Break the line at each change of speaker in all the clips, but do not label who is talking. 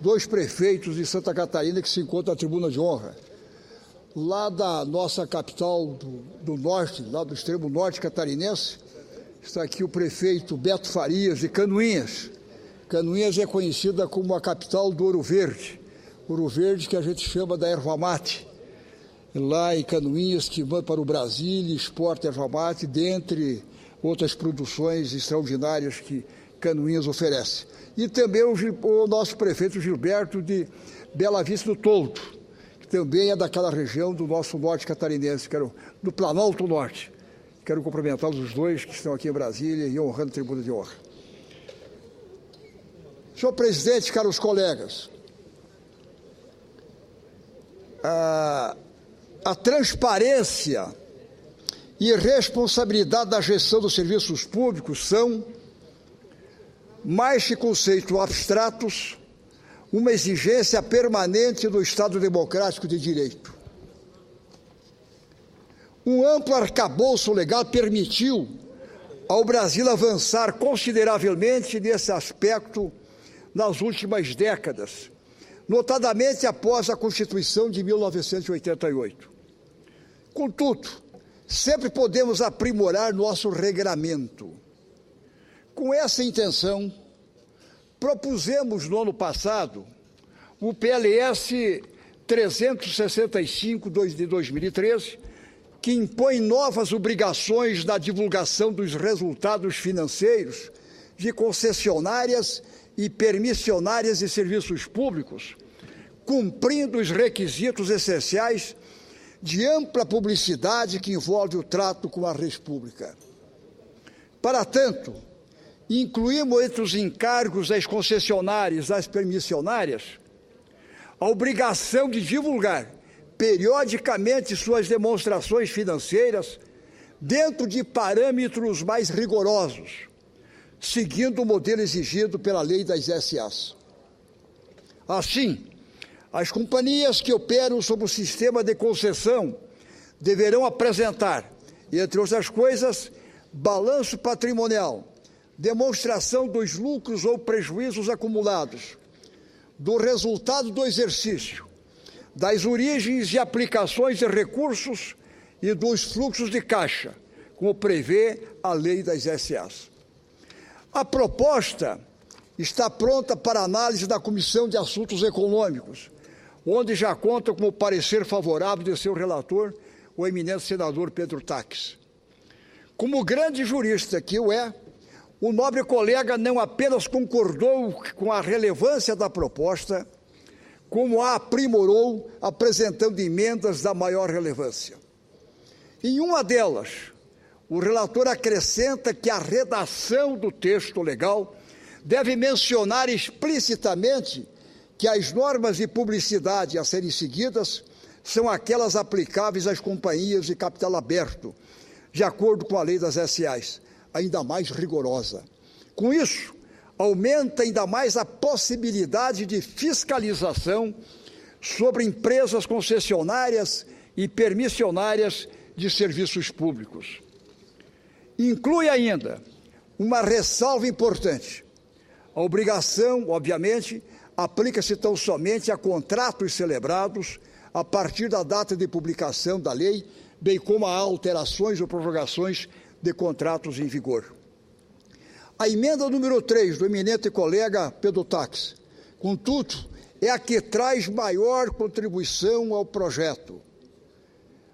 dois prefeitos de Santa Catarina que se encontram na tribuna de honra. Lá da nossa capital do norte, lá do extremo norte catarinense, está aqui o prefeito Beto Farias de Canoinhas. Canoinhas é conhecida como a capital do Ouro Verde. Ouro Verde que a gente chama da erva mate. Lá em Canoinhas, que manda para o Brasil e exporta erva mate, dentre outras produções extraordinárias que Canoinhas oferece. E também o nosso prefeito Gilberto de Bela Vista do Toldo, que também é daquela região do nosso norte catarinense, do Planalto Norte. Quero cumprimentar os dois que estão aqui em Brasília e honrando a tribuna de honra. Senhor presidente, caros colegas, a transparência e responsabilidade da gestão dos serviços públicos são, mais que conceitos abstratos, uma exigência permanente do Estado democrático de direito. Um amplo arcabouço legal permitiu ao Brasil avançar consideravelmente nesse aspecto nas últimas décadas, notadamente após a Constituição de 1988. Contudo, sempre podemos aprimorar nosso regramento. Com essa intenção, propusemos no ano passado o PLS 365 de 2013, que impõe novas obrigações na divulgação dos resultados financeiros de concessionárias e permissionárias de serviços públicos, cumprindo os requisitos essenciais de ampla publicidade que envolve o trato com a res pública. Para tanto, incluímos entre os encargos das concessionárias e das permissionárias a obrigação de divulgar periodicamente suas demonstrações financeiras dentro de parâmetros mais rigorosos, seguindo o modelo exigido pela lei das SAs. Assim, as companhias que operam sob o sistema de concessão deverão apresentar, entre outras coisas, balanço patrimonial, demonstração dos lucros ou prejuízos acumulados, do resultado do exercício, das origens e aplicações de recursos e dos fluxos de caixa, como prevê a lei das SAs. A proposta está pronta para análise da Comissão de Assuntos Econômicos, onde já conta com o parecer favorável de seu relator, o eminente senador Pedro Taques. Como grande jurista que o é, o nobre colega não apenas concordou com a relevância da proposta, como a aprimorou, apresentando emendas da maior relevância. Em uma delas, o relator acrescenta que a redação do texto legal deve mencionar explicitamente que as normas de publicidade a serem seguidas são aquelas aplicáveis às companhias de capital aberto, de acordo com a lei das SAs, ainda mais rigorosa. Com isso, aumenta ainda mais a possibilidade de fiscalização sobre empresas concessionárias e permissionárias de serviços públicos. Inclui ainda uma ressalva importante. A obrigação, obviamente, aplica-se tão somente a contratos celebrados a partir da data de publicação da lei, bem como a alterações ou prorrogações de contratos em vigor. A emenda número 3 do eminente colega Pedro Taques, contudo, é a que traz maior contribuição ao projeto.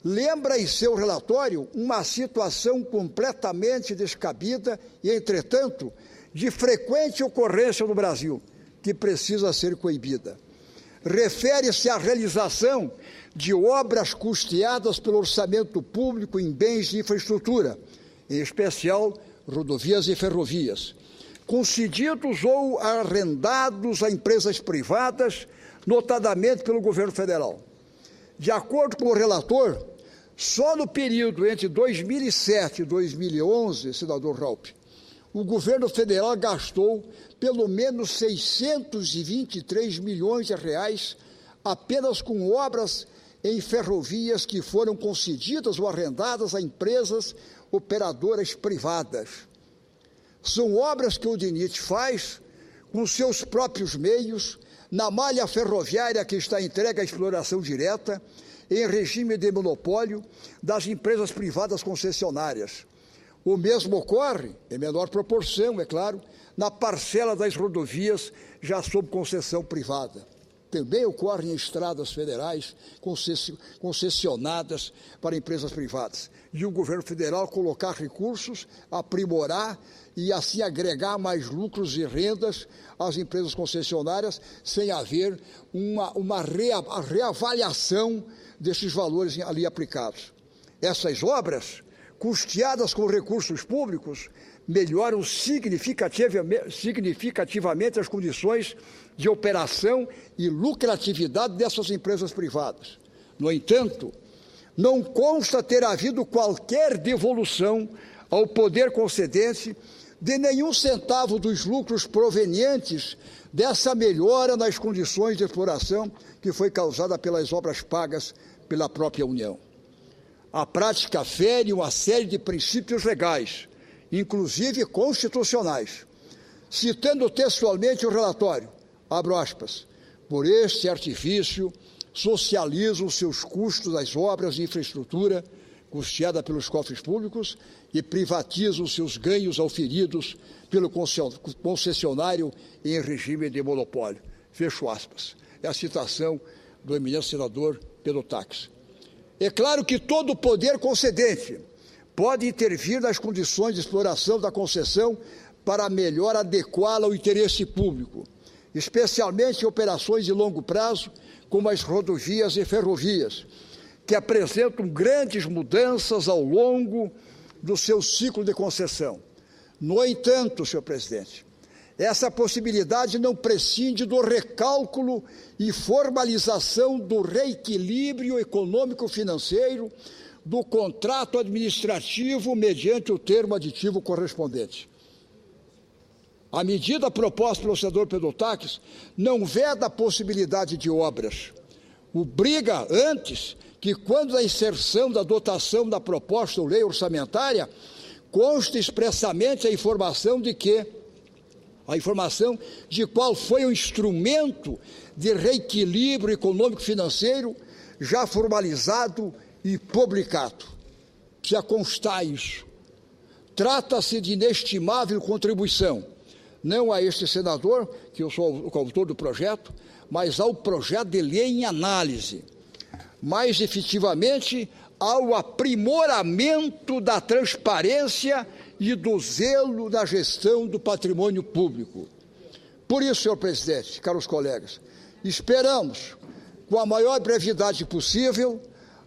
Lembra em seu relatório uma situação completamente descabida e, entretanto, de frequente ocorrência no Brasil, que precisa ser coibida. Refere-se à realização de obras custeadas pelo orçamento público em bens de infraestrutura, em especial rodovias e ferrovias, concedidos ou arrendados a empresas privadas, notadamente pelo governo federal. De acordo com o relator, só no período entre 2007 e 2011, senador Raupp, o governo federal gastou pelo menos 623 milhões de reais apenas com obras em ferrovias que foram concedidas ou arrendadas a empresas operadoras privadas. São obras que o DENIT faz com seus próprios meios, na malha ferroviária que está entregue à exploração direta, em regime de monopólio das empresas privadas concessionárias. O mesmo ocorre, em menor proporção, é claro, na parcela das rodovias já sob concessão privada. Também ocorre em estradas federais concessionadas para empresas privadas. E o governo federal colocar recursos, aprimorar e assim agregar mais lucros e rendas às empresas concessionárias, sem haver uma reavaliação desses valores ali aplicados. Essas obras, custeadas com recursos públicos, melhoram significativamente as condições de operação e lucratividade dessas empresas privadas. No entanto, não consta ter havido qualquer devolução ao poder concedente de nenhum centavo dos lucros provenientes dessa melhora nas condições de exploração que foi causada pelas obras pagas pela própria União. A prática fere uma série de princípios legais, inclusive constitucionais. Citando textualmente o relatório, abro aspas, por este artifício, socializam seus custos das obras de infraestrutura custeada pelos cofres públicos e privatizam seus ganhos auferidos pelo concessionário em regime de monopólio. Fecho aspas. É a citação do eminente senador Pedro Táxi. É claro que todo o poder concedente pode intervir nas condições de exploração da concessão para melhor adequá-la ao interesse público, especialmente em operações de longo prazo, como as rodovias e ferrovias, que apresentam grandes mudanças ao longo do seu ciclo de concessão. No entanto, senhor presidente, essa possibilidade não prescinde do recálculo e formalização do reequilíbrio econômico-financeiro do contrato administrativo mediante o termo aditivo correspondente. A medida proposta pelo senador Pedro Táxi não veda a possibilidade de obras. Obriga, antes, que quando a inserção da dotação da proposta ou lei orçamentária conste expressamente a informação de qual foi o instrumento de reequilíbrio econômico-financeiro já formalizado e publicado. Precisa constar isso. Trata-se de inestimável contribuição, não a este senador, que eu sou o autor do projeto, mas ao projeto de lei em análise, mais efetivamente ao aprimoramento da transparência e do zelo na gestão do patrimônio público. Por isso, senhor presidente, caros colegas, esperamos, com a maior brevidade possível,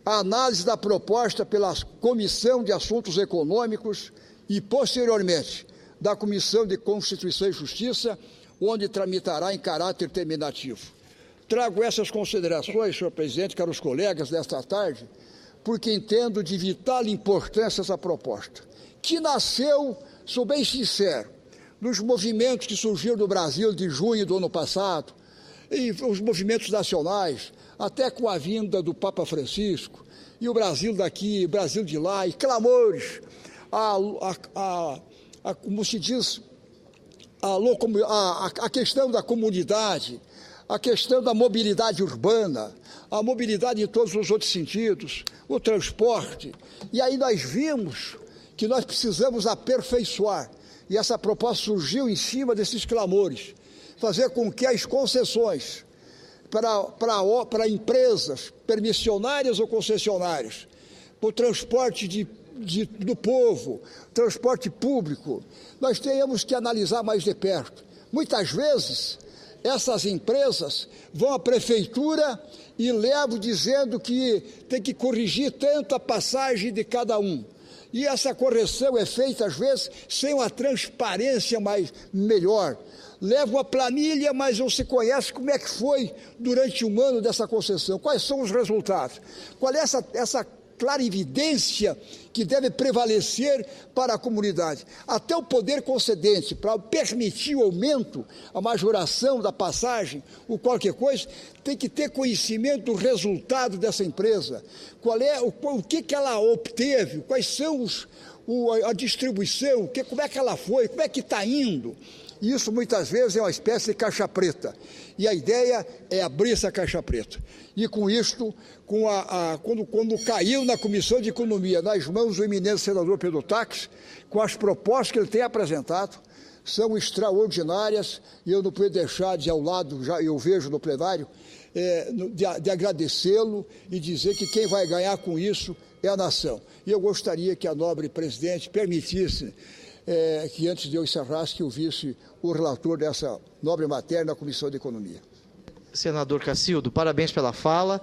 a análise da proposta pela Comissão de Assuntos Econômicos e, posteriormente, da Comissão de Constituição e Justiça, onde tramitará em caráter terminativo. Trago essas considerações, senhor presidente, caros colegas, desta tarde, porque entendo de vital importância essa proposta, que nasceu, sou bem sincero, nos movimentos que surgiram no Brasil de junho do ano passado, e os movimentos nacionais, até com a vinda do Papa Francisco, e o Brasil daqui, Brasil de lá, e clamores, como se diz, a questão da comunidade, a questão da mobilidade urbana, a mobilidade em todos os outros sentidos, o transporte. E aí nós vimos que nós precisamos aperfeiçoar, e essa proposta surgiu em cima desses clamores, fazer com que as concessões para empresas permissionárias ou concessionárias, para o transporte do povo, transporte público, nós tenhamos que analisar mais de perto. Muitas vezes, essas empresas vão à prefeitura e levam dizendo que tem que corrigir tanto a passagem de cada um. E essa correção é feita, às vezes, sem uma transparência melhor. Leva a planilha, mas não se conhece como é que foi durante um ano dessa concessão. Quais são os resultados? Qual é essa clarividência que deve prevalecer para a comunidade? Até o poder concedente, para permitir o aumento, a majoração da passagem, ou qualquer coisa, tem que ter conhecimento do resultado dessa empresa. O que ela obteve, quais são a distribuição, como é que ela foi, como é que está indo. E isso, muitas vezes, é uma espécie de caixa preta. E a ideia é abrir essa caixa preta. E com isto, quando caiu na Comissão de Economia, nas mãos do eminente senador Pedro Taques, com as propostas que ele tem apresentado, são extraordinárias, e eu não posso deixar de, ao lado, já eu vejo no plenário, de agradecê-lo e dizer que quem vai ganhar com isso é a nação. E eu gostaria que a nobre presidente permitisse que, antes de eu encerrasse, que eu visse o relator dessa nobre matéria na Comissão de Economia.
Senador Cacildo, parabéns pela fala.